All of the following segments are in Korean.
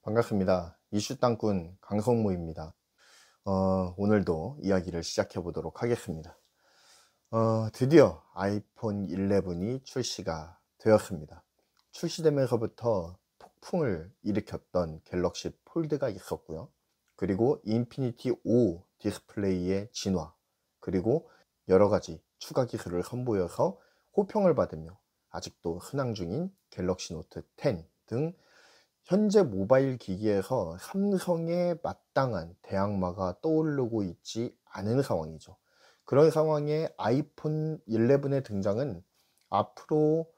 반갑습니다. 이슈 땅꾼 강성모입니다. 오늘도 이야기를 시작해 보도록 하겠습니다. 드디어 아이폰 11이 출시가 되었습니다. 출시되면서부터 폭풍을 일으켰던 갤럭시 폴드가 있었고요. 그리고 인피니티 5 디스플레이의 진화, 그리고 여러가지 추가 기술을 선보여서 호평을 받으며 아직도 흔항 중인 갤럭시 노트 10 등 현재 모바일 기기에서 삼성에 마땅한 대항마가 떠오르고 있지 않은 상황이죠. 그런 상황에 아이폰 11의 등장은 앞으로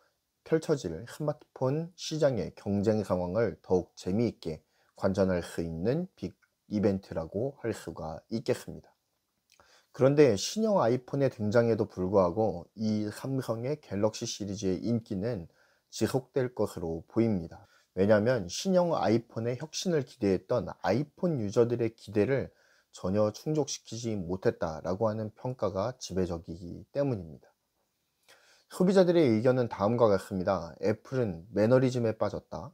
펼쳐질 스마트폰 시장의 경쟁 상황을 더욱 재미있게 관전할 수 있는 빅 이벤트라고 할 수가 있겠습니다. 그런데 신형 아이폰의 등장에도 불구하고 이 삼성의 갤럭시 시리즈의 인기는 지속될 것으로 보입니다. 왜냐하면 신형 아이폰의 혁신을 기대했던 아이폰 유저들의 기대를 전혀 충족시키지 못했다라고 하는 평가가 지배적이기 때문입니다. 소비자들의 의견은 다음과 같습니다. 애플은 매너리즘에 빠졌다.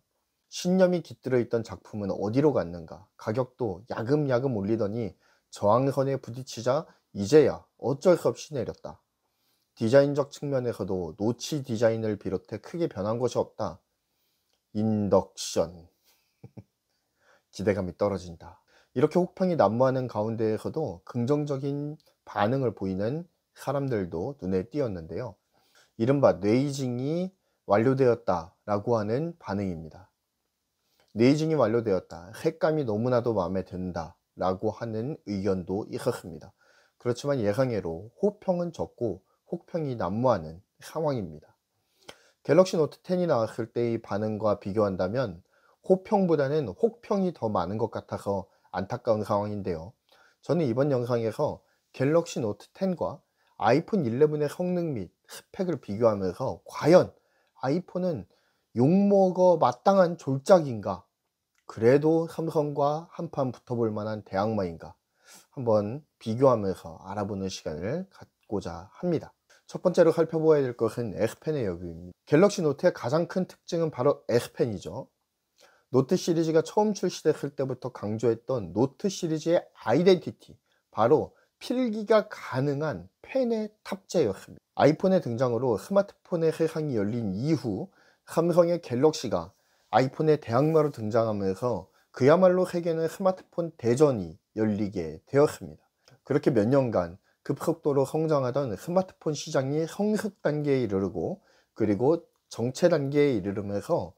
신념이 깃들어 있던 작품은 어디로 갔는가. 가격도 야금야금 올리더니 저항선에 부딪히자 이제야 어쩔 수 없이 내렸다. 디자인적 측면에서도 노치 디자인을 비롯해 크게 변한 것이 없다. 인덕션. 기대감이 떨어진다. 이렇게 혹평이 난무하는 가운데에서도 긍정적인 반응을 보이는 사람들도 눈에 띄었는데요. 이른바 뇌이징이 완료되었다 라고 하는 반응입니다. 뇌이징이 완료되었다. 색감이 너무나도 마음에 든다 라고 하는 의견도 있었습니다. 그렇지만 예상외로 호평은 적고 혹평이 난무하는 상황입니다. 갤럭시 노트 10이 나왔을 때의 반응과 비교한다면 호평보다는 혹평이 더 많은 것 같아서 안타까운 상황인데요. 저는 이번 영상에서 갤럭시 노트 10과 아이폰 11의 성능 및 스펙을 비교하면서 과연 아이폰은 욕먹어 마땅한 졸작인가, 그래도 삼성과 한판 붙어볼 만한 대항마인가 한번 비교하면서 알아보는 시간을 갖고자 합니다. 첫 번째로 살펴보아야 될 것은 S펜의 여부입니다. 갤럭시 노트의 가장 큰 특징은 바로 S펜이죠. 노트 시리즈가 처음 출시됐을 때부터 강조했던 노트 시리즈의 아이덴티티, 바로 필기가 가능한 펜의 탑재였습니다. 아이폰의 등장으로 스마트폰의 세상이 열린 이후 삼성의 갤럭시가 아이폰의 대항마로 등장하면서 그야말로 세계는 스마트폰 대전이 열리게 되었습니다. 그렇게 몇 년간 급속도로 성장하던 스마트폰 시장이 성숙 단계에 이르르고, 그리고 정체 단계에 이르르면서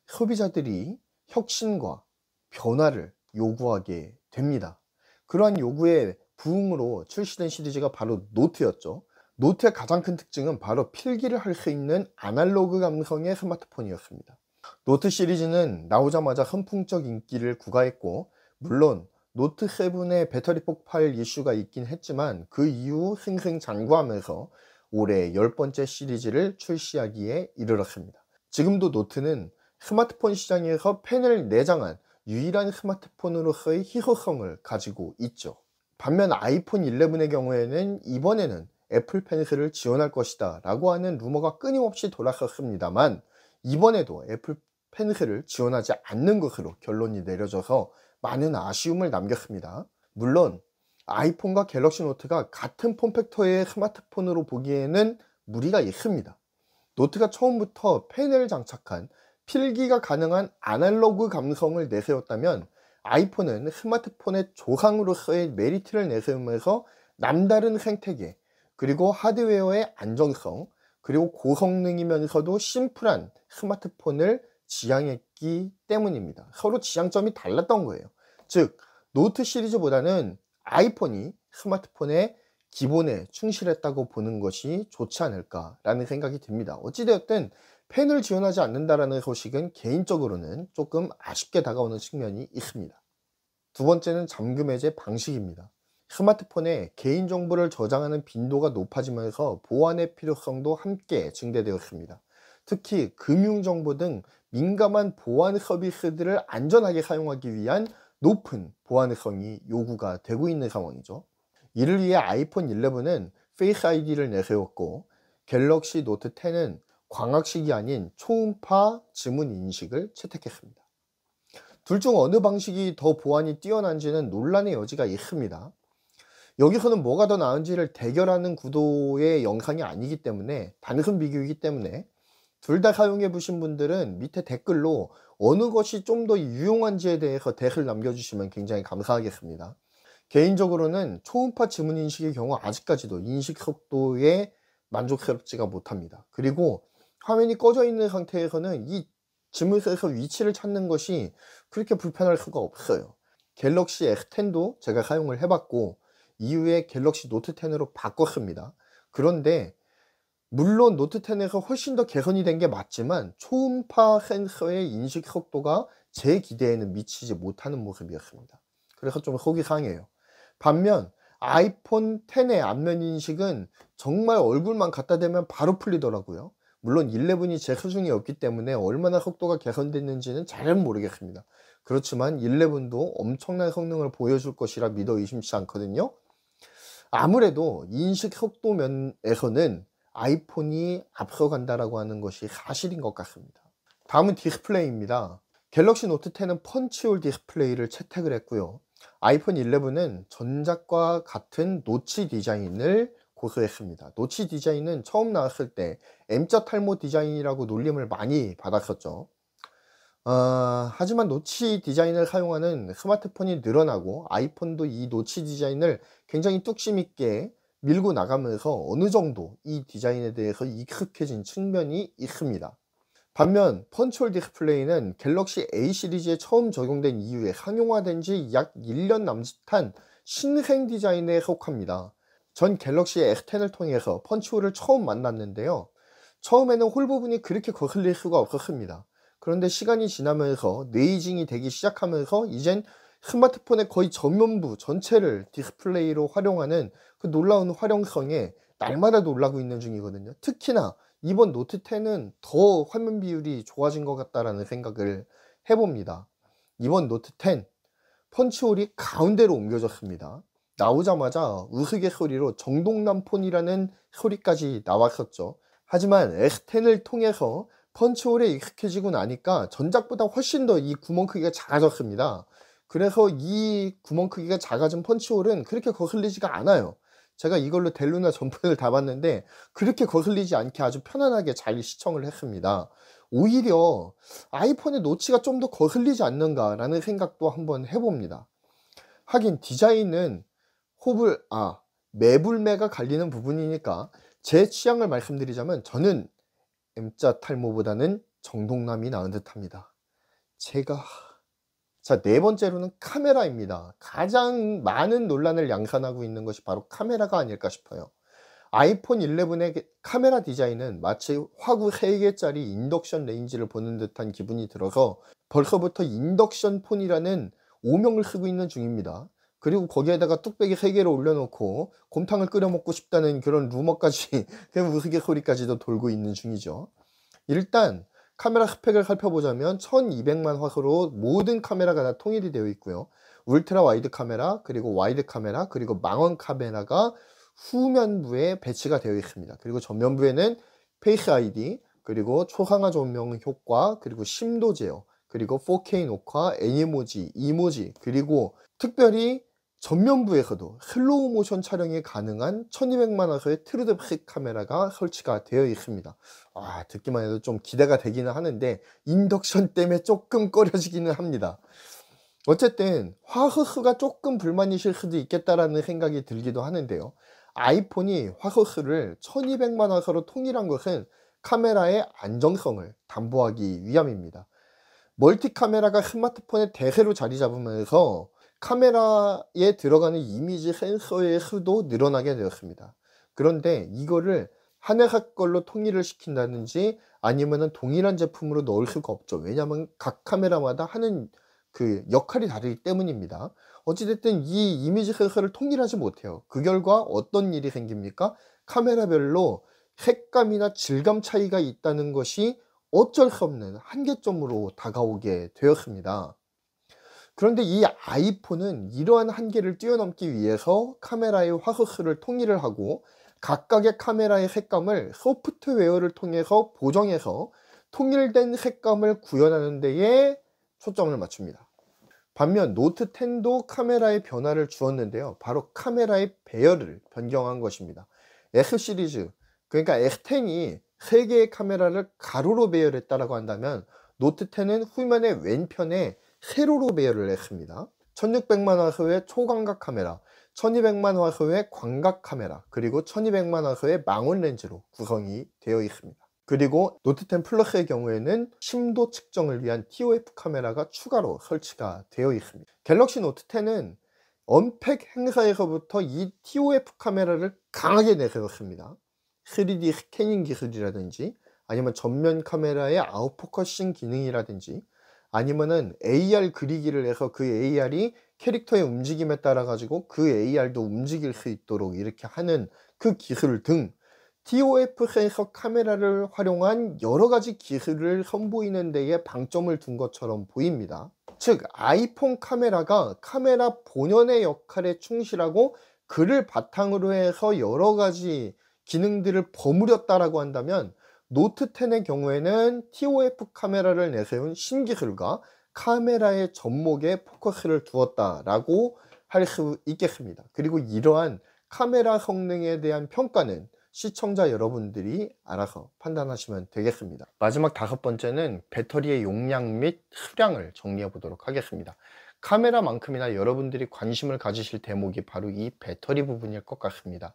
소비자들이 혁신과 변화를 요구하게 됩니다. 그러한 요구에 부응으로 출시된 시리즈가 바로 노트였죠. 노트의 가장 큰 특징은 바로 필기를 할 수 있는 아날로그 감성의 스마트폰이었습니다. 노트 시리즈는 나오자마자 선풍적 인기를 구가했고, 물론 노트 7의 배터리 폭발 이슈가 있긴 했지만 그 이후 승승장구하면서 올해 10번째 시리즈를 출시하기에 이르렀습니다. 지금도 노트는 스마트폰 시장에서 펜을 내장한 유일한 스마트폰으로서의 희소성을 가지고 있죠. 반면 아이폰 11의 경우에는 이번에는 애플 펜슬을 지원할 것이다 라고 하는 루머가 끊임없이 돌았었습니다만, 이번에도 애플 펜슬을 지원하지 않는 것으로 결론이 내려져서 많은 아쉬움을 남겼습니다. 물론 아이폰과 갤럭시 노트가 같은 폼팩터의 스마트폰으로 보기에는 무리가 있습니다. 노트가 처음부터 펜을 장착한 필기가 가능한 아날로그 감성을 내세웠다면, 아이폰은 스마트폰의 조상으로서의 메리트를 내세우면서 남다른 생태계, 그리고 하드웨어의 안정성, 그리고 고성능이면서도 심플한 스마트폰을 지향했기 때문입니다. 서로 지향점이 달랐던 거예요. 즉, 노트 시리즈보다는 아이폰이 스마트폰의 기본에 충실했다고 보는 것이 좋지 않을까라는 생각이 듭니다. 어찌되었든 펜을 지원하지 않는다라는 소식은 개인적으로는 조금 아쉽게 다가오는 측면이 있습니다. 두 번째는 잠금 해제 방식입니다. 스마트폰에 개인정보를 저장하는 빈도가 높아지면서 보안의 필요성도 함께 증대되었습니다. 특히 금융정보 등 민감한 보안 서비스들을 안전하게 사용하기 위한 높은 보안성이 요구가 되고 있는 상황이죠. 이를 위해 아이폰 11은 페이스 아이디를 내세웠고, 갤럭시 노트 10은 광학식이 아닌 초음파 지문 인식을 채택했습니다. 둘 중 어느 방식이 더 보안이 뛰어난지는 논란의 여지가 있습니다. 여기서는 뭐가 더 나은지를 대결하는 구도의 영상이 아니기 때문에, 단순 비교이기 때문에 둘 다 사용해 보신 분들은 밑에 댓글로 어느 것이 좀 더 유용한지에 대해서 댓글 남겨주시면 굉장히 감사하겠습니다. 개인적으로는 초음파 지문 인식의 경우 아직까지도 인식 속도에 만족스럽지가 못합니다. 그리고 화면이 꺼져 있는 상태에서는 이 지문에서 위치를 찾는 것이 그렇게 불편할 수가 없어요. 갤럭시 S10도 제가 사용을 해봤고 이후에 갤럭시 노트 10으로 바꿨습니다. 그런데 물론 노트 10에서 훨씬 더 개선이 된 게 맞지만 초음파 센서의 인식 속도가 제 기대에는 미치지 못하는 모습이었습니다. 그래서 좀 속이 상해요. 반면 아이폰 10의 안면 인식은 정말 얼굴만 갖다 대면 바로 풀리더라고요. 물론 11이 제 수중에 없기 때문에 얼마나 속도가 개선됐는지는 잘 모르겠습니다. 그렇지만 11도 엄청난 성능을 보여줄 것이라 믿어 의심치 않거든요. 아무래도 인식 속도 면에서는 아이폰이 앞서간다라고 하는 것이 사실인 것 같습니다. 다음은 디스플레이입니다. 갤럭시 노트 10은 펀치홀 디스플레이를 채택을 했고요. 아이폰 11은 전작과 같은 노치 디자인을 고수했습니다. 노치 디자인은 처음 나왔을 때 M자 탈모 디자인이라고 놀림을 많이 받았었죠. 하지만 노치 디자인을 사용하는 스마트폰이 늘어나고 아이폰도 이 노치 디자인을 굉장히 뚝심 있게 밀고 나가면서 어느 정도 이 디자인에 대해서 익숙해진 측면이 있습니다. 반면 펀치홀 디스플레이는 갤럭시 A 시리즈에 처음 적용된 이후에 상용화된 지 약 1년 남짓한 신생 디자인에 속합니다. 전 갤럭시 S10을 통해서 펀치홀을 처음 만났는데요. 처음에는 홀 부분이 그렇게 거슬릴 수가 없었습니다. 그런데 시간이 지나면서 네이징이 되기 시작하면서 이젠 스마트폰의 거의 전면부 전체를 디스플레이로 활용하는 그 놀라운 활용성에 날마다 놀라고 있는 중이거든요. 특히나 이번 노트 10은 더 화면 비율이 좋아진 것 같다라는 생각을 해봅니다. 이번 노트 10 펀치홀이 가운데로 옮겨졌습니다. 나오자마자 우스갯소리로 정동남 폰이라는 소리까지 나왔었죠. 하지만 S10을 통해서 펀치홀에 익숙해지고 나니까 전작보다 훨씬 더 이 구멍 크기가 작아졌습니다. 그래서 이 구멍 크기가 작아진 펀치홀은 그렇게 거슬리지가 않아요. 제가 이걸로 델루나 전편을 다 봤는데 그렇게 거슬리지 않게 아주 편안하게 잘 시청을 했습니다. 오히려 아이폰의 노치가 좀 더 거슬리지 않는가 라는 생각도 한번 해봅니다. 하긴 디자인은 매불매가 갈리는 부분이니까 제 취향을 말씀드리자면 저는 M자 탈모보다는 정동남이 나은 듯합니다. 자, 네 번째로는 카메라입니다. 가장 많은 논란을 양산하고 있는 것이 바로 카메라가 아닐까 싶어요. 아이폰 11의 카메라 디자인은 마치 화구 3개짜리 인덕션 레인지를 보는 듯한 기분이 들어서 벌써부터 인덕션 폰이라는 오명을 쓰고 있는 중입니다. 그리고 거기에다가 뚝배기 3개를 올려놓고 곰탕을 끓여 먹고 싶다는 그런 루머까지 그 우스갯소리까지도 돌고 있는 중이죠. 일단 카메라 스펙을 살펴보자면 1200만 화소로 모든 카메라가 다 통일이 되어 있고요. 울트라 와이드 카메라, 그리고 와이드 카메라, 그리고 망원 카메라가 후면부에 배치가 되어 있습니다. 그리고 전면부에는 페이스 아이디, 그리고 초상화 조명 효과, 그리고 심도 제어, 그리고 4K 녹화, 애니모지, 이모지, 그리고 특별히 전면부에서도 슬로우 모션 촬영이 가능한 1200만 화소의 트루드픽 카메라가 설치가 되어 있습니다. 듣기만 해도 좀 기대가 되기는 하는데 인덕션 때문에 조금 꺼려지기는 합니다. 어쨌든 화소수가 조금 불만이실 수도 있겠다라는 생각이 들기도 하는데요. 아이폰이 화소수를 1200만 화소로 통일한 것은 카메라의 안정성을 담보하기 위함입니다. 멀티 카메라가 스마트폰의 대세로 자리 잡으면서 카메라에 들어가는 이미지 센서의 수도 늘어나게 되었습니다. 그런데 이거를 한 회사 걸로 통일을 시킨다든지 아니면은 동일한 제품으로 넣을 수가 없죠. 왜냐하면 각 카메라마다 하는 그 역할이 다르기 때문입니다. 어찌됐든 이 이미지 센서를 통일하지 못해요. 그 결과 어떤 일이 생깁니까? 카메라별로 색감이나 질감 차이가 있다는 것이 어쩔 수 없는 한계점으로 다가오게 되었습니다. 그런데 이 아이폰은 이러한 한계를 뛰어넘기 위해서 카메라의 화소수를 통일을 하고 각각의 카메라의 색감을 소프트웨어를 통해서 보정해서 통일된 색감을 구현하는 데에 초점을 맞춥니다. 반면 노트 10도 카메라의 변화를 주었는데요. 바로 카메라의 배열을 변경한 것입니다. X 시리즈, 그러니까 X10이 3개의 카메라를 가로로 배열했다라고 한다면 노트 10은 후면의 왼편에 세로로 배열을 했습니다. 1600만 화소의 초광각 카메라, 1200만 화소의 광각 카메라, 그리고 1200만 화소의 망원 렌즈로 구성이 되어 있습니다. 그리고 노트 10 플러스의 경우에는 심도 측정을 위한 TOF 카메라가 추가로 설치가 되어 있습니다. 갤럭시 노트 10은 언팩 행사에서부터 이 TOF 카메라를 강하게 내세웠습니다. 3D 스캐닝 기술이라든지 아니면 전면 카메라의 아웃포커싱 기능이라든지 아니면은 AR 그리기를 해서 그 AR이 캐릭터의 움직임에 따라 가지고 그 AR도 움직일 수 있도록 이렇게 하는 그 기술 등 TOF 센서 카메라를 활용한 여러 가지 기술을 선보이는 데에 방점을 둔 것처럼 보입니다. 즉 아이폰 카메라가 카메라 본연의 역할에 충실하고 그를 바탕으로 해서 여러 가지 기능들을 버무렸다라고 한다면 노트 10의 경우에는 TOF 카메라를 내세운 신기술과 카메라의 접목에 포커스를 두었다라고 할 수 있겠습니다. 그리고 이러한 카메라 성능에 대한 평가는 시청자 여러분들이 알아서 판단하시면 되겠습니다. 마지막 5번째는 배터리의 용량 및 수량을 정리해 보도록 하겠습니다. 카메라만큼이나 여러분들이 관심을 가지실 대목이 바로 이 배터리 부분일 것 같습니다.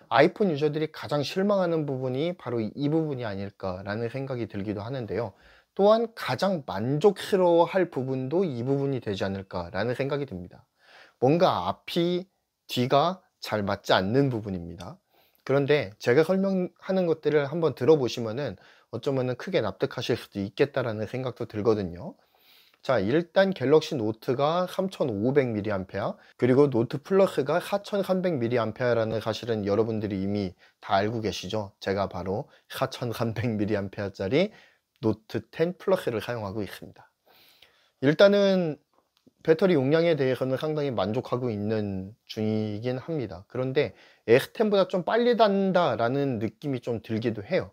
아이폰 유저들이 가장 실망하는 부분이 바로 이 부분이 아닐까라는 생각이 들기도 하는데요. 또한 가장 만족스러워할 부분도 이 부분이 되지 않을까라는 생각이 듭니다. 뭔가 앞이 뒤가 잘 맞지 않는 부분입니다. 그런데 제가 설명하는 것들을 한번 들어보시면은 어쩌면은 크게 납득하실 수도 있겠다라는 생각도 들거든요. 자, 일단 갤럭시 노트가 3500mAh, 그리고 노트 플러스가 4300mAh라는 사실은 여러분들이 이미 다 알고 계시죠. 제가 바로 4300mAh짜리 노트 10 플러스를 사용하고 있습니다. 일단은 배터리 용량에 대해서는 상당히 만족하고 있는 중이긴 합니다. 그런데 X10보다 좀 빨리 닿는다라는 느낌이 좀 들기도 해요.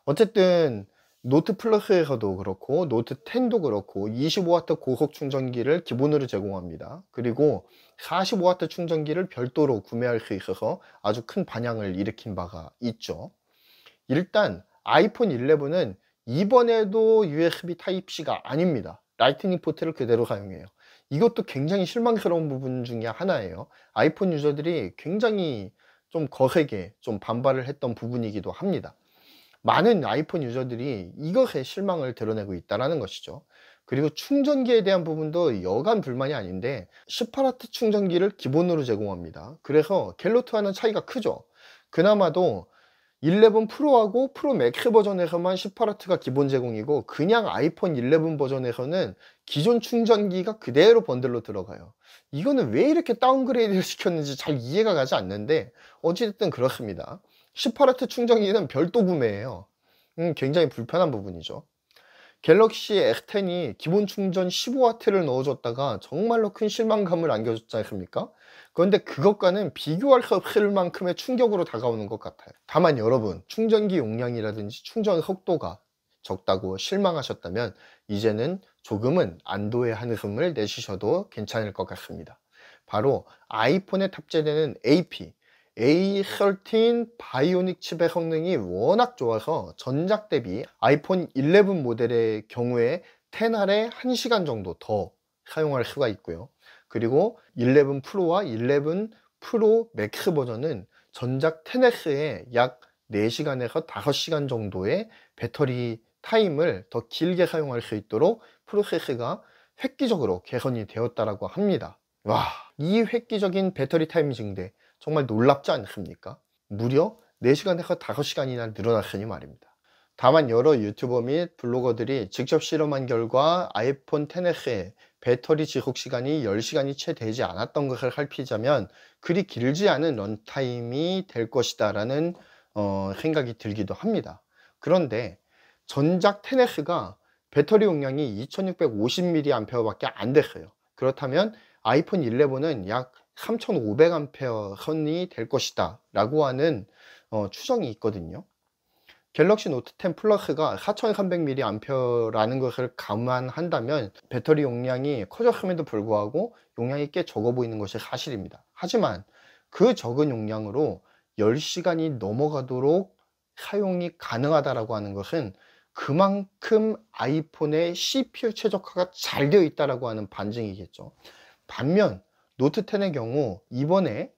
어쨌든 노트 플러스에서도 그렇고 노트 10도 그렇고 25W 고속 충전기를 기본으로 제공합니다. 그리고 45W 충전기를 별도로 구매할 수 있어서 아주 큰 반향을 일으킨 바가 있죠. 일단 아이폰 11은 이번에도 USB 타입C가 아닙니다. 라이트닝 포트를 그대로 사용해요. 이것도 굉장히 실망스러운 부분 중에 하나예요. 아이폰 유저들이 굉장히 좀 거세게 좀 반발을 했던 부분이기도 합니다. 많은 아이폰 유저들이 이것에 실망을 드러내고 있다는 것이죠. 그리고 충전기에 대한 부분도 여간 불만이 아닌데 18W 충전기를 기본으로 제공합니다. 그래서 갤노트와는 차이가 크죠. 그나마도 11 프로하고 프로 맥스 버전에서만 18W가 기본 제공이고 그냥 아이폰 11 버전에서는 기존 충전기가 그대로 번들로 들어가요. 이거는 왜 이렇게 다운그레이드를 시켰는지 잘 이해가 가지 않는데 어찌됐든 그렇습니다. 18W 충전기는 별도 구매예요. 굉장히 불편한 부분이죠. 갤럭시 S10이 기본 충전 15W를 넣어줬다가 정말로 큰 실망감을 안겨줬지 않습니까? 그런데 그것과는 비교할 수 없을 만큼의 충격으로 다가오는 것 같아요. 다만 여러분, 충전기 용량이라든지 충전 속도가 적다고 실망하셨다면 이제는 조금은 안도의 한숨을 내쉬셔도 괜찮을 것 같습니다. 바로 아이폰에 탑재되는 A13 바이오닉 칩의 성능이 워낙 좋아서 전작 대비 아이폰 11 모델의 경우에 10R에 1시간 정도 더 사용할 수가 있고요. 그리고 11 프로와 11 프로 맥스 버전은 전작 10S에 약 4시간에서 5시간 정도의 배터리 타임을 더 길게 사용할 수 있도록 프로세스가 획기적으로 개선이 되었다고 합니다. 와, 이 획기적인 배터리 타임 증대 정말 놀랍지 않습니까? 무려 4시간에서 5시간이나 늘어났으니 말입니다. 다만 여러 유튜버 및 블로거들이 직접 실험한 결과 아이폰 XS의 배터리 지속 시간이 10시간이 채 되지 않았던 것을 살피자면 그리 길지 않은 런타임이 될 것이다 라는 생각이 들기도 합니다. 그런데 전작 XS가 배터리 용량이 2650mAh 밖에 안 됐어요. 그렇다면 아이폰 11은 약 3500A 선이 될 것이다 라고 하는 추정이 있거든요. 갤럭시 노트 10 플러스가 4300mAh라는 것을 감안한다면 배터리 용량이 커졌음에도 불구하고 용량이 꽤 적어 보이는 것이 사실입니다. 하지만 그 적은 용량으로 10시간이 넘어가도록 사용이 가능하다고 하는 것은 그만큼 아이폰의 CPU 최적화가 잘 되어 있다고 하는 반증이겠죠. 반면 노트 10의 경우 이번에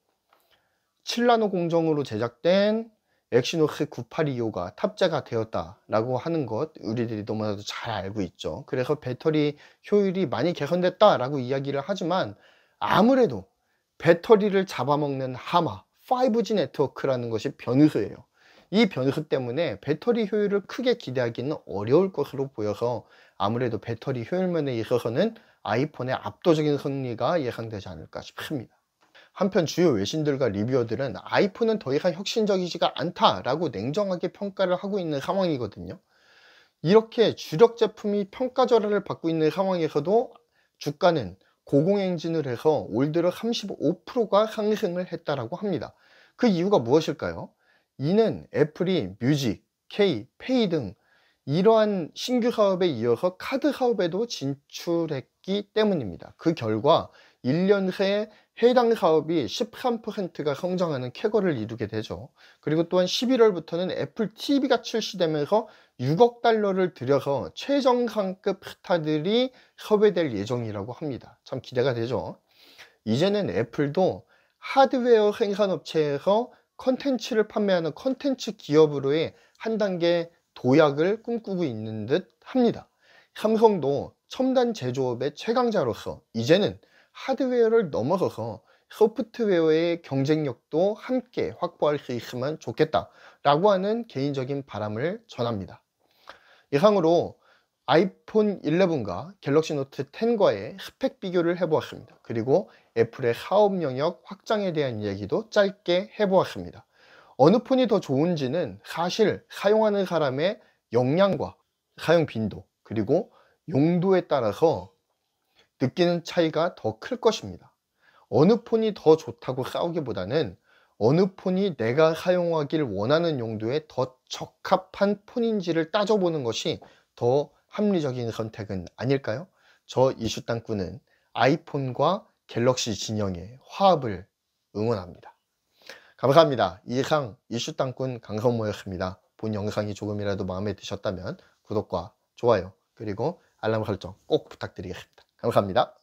7나노 공정으로 제작된 엑시노스 9825가 탑재가 되었다라고 하는 것 우리들이 너무나도 잘 알고 있죠. 그래서 배터리 효율이 많이 개선됐다라고 이야기를 하지만 아무래도 배터리를 잡아먹는 하마 5G 네트워크라는 것이 변수예요. 이 변수 때문에 배터리 효율을 크게 기대하기는 어려울 것으로 보여서 아무래도 배터리 효율 면에 있어서는 아이폰의 압도적인 승리가 예상되지 않을까 싶습니다. 한편 주요 외신들과 리뷰어들은 아이폰은 더 이상 혁신적이지가 않다라고 냉정하게 평가를 하고 있는 상황이거든요. 이렇게 주력 제품이 평가절하를 받고 있는 상황에서도 주가는 고공행진을 해서 올 들어 35%가 상승을 했다라고 합니다. 그 이유가 무엇일까요? 이는 애플이 뮤직, K, 페이 등 이러한 신규 사업에 이어서 카드 사업에도 진출했기 때문입니다. 그 결과 1년 새에 해당 사업이 13%가 성장하는 쾌거를 이루게 되죠. 그리고 또한 11월부터는 애플 TV가 출시되면서 6억 달러를 들여서 최정상급 스타들이 섭외될 예정이라고 합니다. 참 기대가 되죠. 이제는 애플도 하드웨어 생산업체에서 컨텐츠를 판매하는 컨텐츠 기업으로의 한 단계 도약을 꿈꾸고 있는 듯 합니다. 삼성도 첨단 제조업의 최강자로서 이제는 하드웨어를 넘어서서 소프트웨어의 경쟁력도 함께 확보할 수 있으면 좋겠다라고 하는 개인적인 바람을 전합니다. 이상으로 아이폰 11과 갤럭시 노트 10과의 스펙 비교를 해보았습니다. 그리고 애플의 사업 영역 확장에 대한 이야기도 짧게 해보았습니다. 어느 폰이 더 좋은지는 사실 사용하는 사람의 역량과 사용 빈도 그리고 용도에 따라서 느끼는 차이가 더 클 것입니다. 어느 폰이 더 좋다고 싸우기보다는 어느 폰이 내가 사용하길 원하는 용도에 더 적합한 폰인지를 따져보는 것이 더 합리적인 선택은 아닐까요? 저 이슈땅꾼은 아이폰과 갤럭시 진영의 화합을 응원합니다. 감사합니다. 이상 이슈땅꾼 강성모였습니다. 본 영상이 조금이라도 마음에 드셨다면 구독과 좋아요 그리고 알람 설정 꼭 부탁드리겠습니다. 감사합니다.